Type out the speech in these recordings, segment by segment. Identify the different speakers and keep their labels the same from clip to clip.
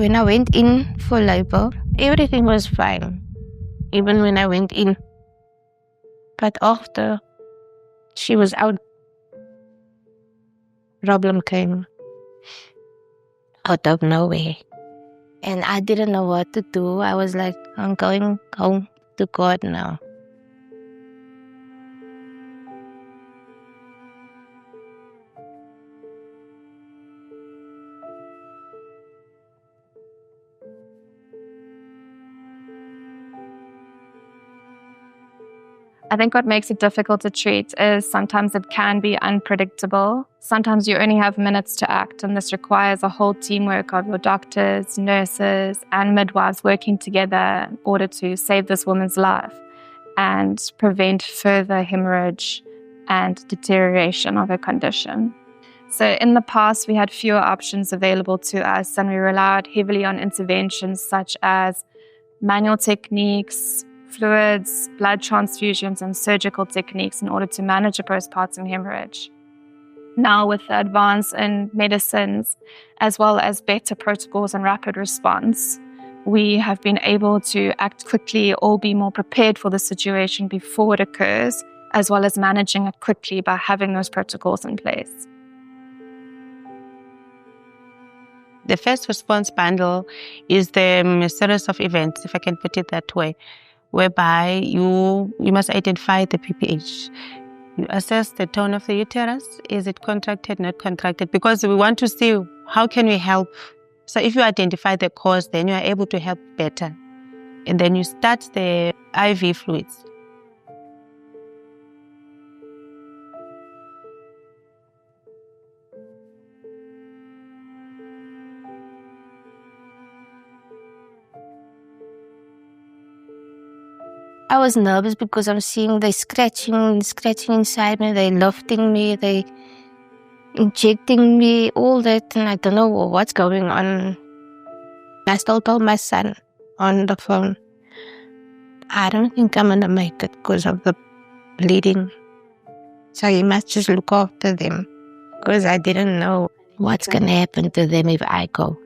Speaker 1: When I went in for labor, everything was fine, even when I went in. But after she was out, problem came out of nowhere. And I didn't know what to do. I was like, I'm going home to God now.
Speaker 2: I think what makes it difficult to treat is sometimes it can be unpredictable. Sometimes you only have minutes to act, and this requires a whole teamwork of your doctors, nurses, and midwives working together in order to save this woman's life and prevent further hemorrhage and deterioration of her condition. So in the past, we had fewer options available to us, and we relied heavily on interventions such as manual techniques, fluids, blood transfusions, and surgical techniques in order to manage a postpartum hemorrhage. Now, with the advance in medicines, as well as better protocols and rapid response, we have been able to act quickly or be more prepared for the situation before it occurs, as well as managing it quickly by having those protocols in place.
Speaker 3: The first response bundle is the series of events, if I can put it that way, whereby you must identify the PPH. You assess the tone of the uterus. Is it contracted, not contracted? Because we want to see how can we help. So if you identify the cause, then you are able to help better. And then you start the IV fluids.
Speaker 1: I was nervous because I'm seeing they scratching inside me, they lifting me, they injecting me, all that, and I don't know what's going on. I still told my son on the phone, I don't think I'm gonna make it because of the bleeding. So you must just look after them, because I didn't know what's gonna happen to them if I go.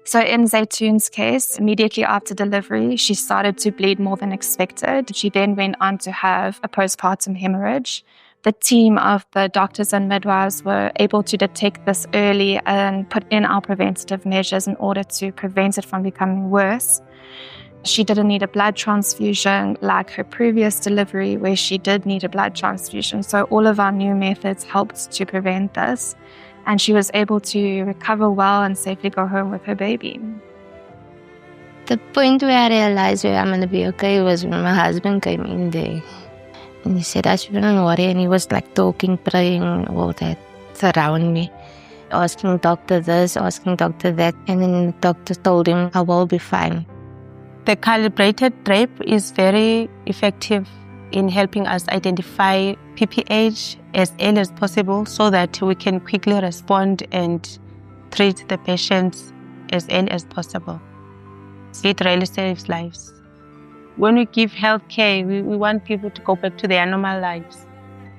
Speaker 2: So in Zaitoon's case, immediately after delivery, she started to bleed more than expected. She then went on to have a postpartum hemorrhage. The team of the doctors and midwives were able to detect this early and put in our preventative measures in order to prevent it from becoming worse. She didn't need a blood transfusion like her previous delivery, where she did need a blood transfusion. So all of our new methods helped to prevent this. And she was able to recover well and safely go home with her baby.
Speaker 1: The point where I realized where I'm going to be okay was when my husband came in there. And he said, I shouldn't worry. And he was like talking, praying, all that around me. Asking doctor this, asking doctor that. And then the doctor told him, I will be fine.
Speaker 3: The calibrated drape is very effective in helping us identify PPH as early as possible so that we can quickly respond and treat the patients as early as possible. It really saves lives. When we give health care, we want people to go back to their normal lives,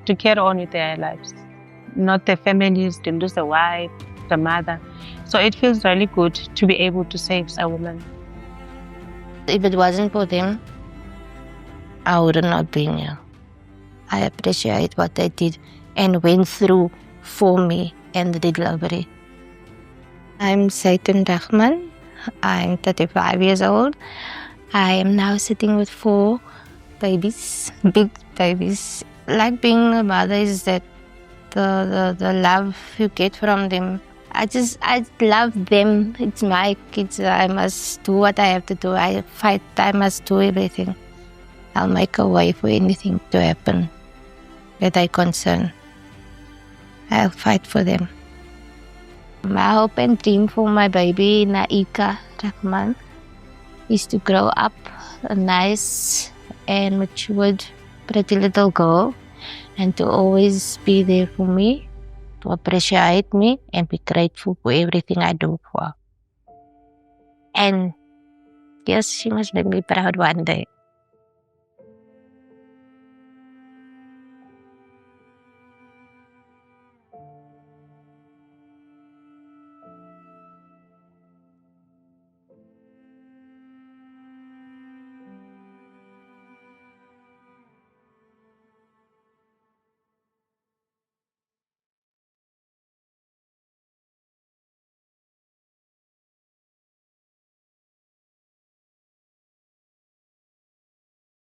Speaker 3: to carry on with their lives, not the families, to lose the wife, the mother. So it feels really good to be able to save a woman.
Speaker 1: If it wasn't for them, I would not be here. I appreciate what they did and went through for me and the delivery. I'm Zaitoon Ragman. I'm 35 years old. I am now sitting with 4 babies, big babies. Like being a mother is that the love you get from them. I love them. It's my kids. I must do what I have to do. I fight. I must do everything. I'll make a way for anything to happen that they're concerned. I'll fight for them. My hope and dream for my baby, Naika Ragman, is to grow up a nice and matured, pretty little girl, and to always be there for me, to appreciate me, and be grateful for everything I do for her. And yes, she must make me proud one day.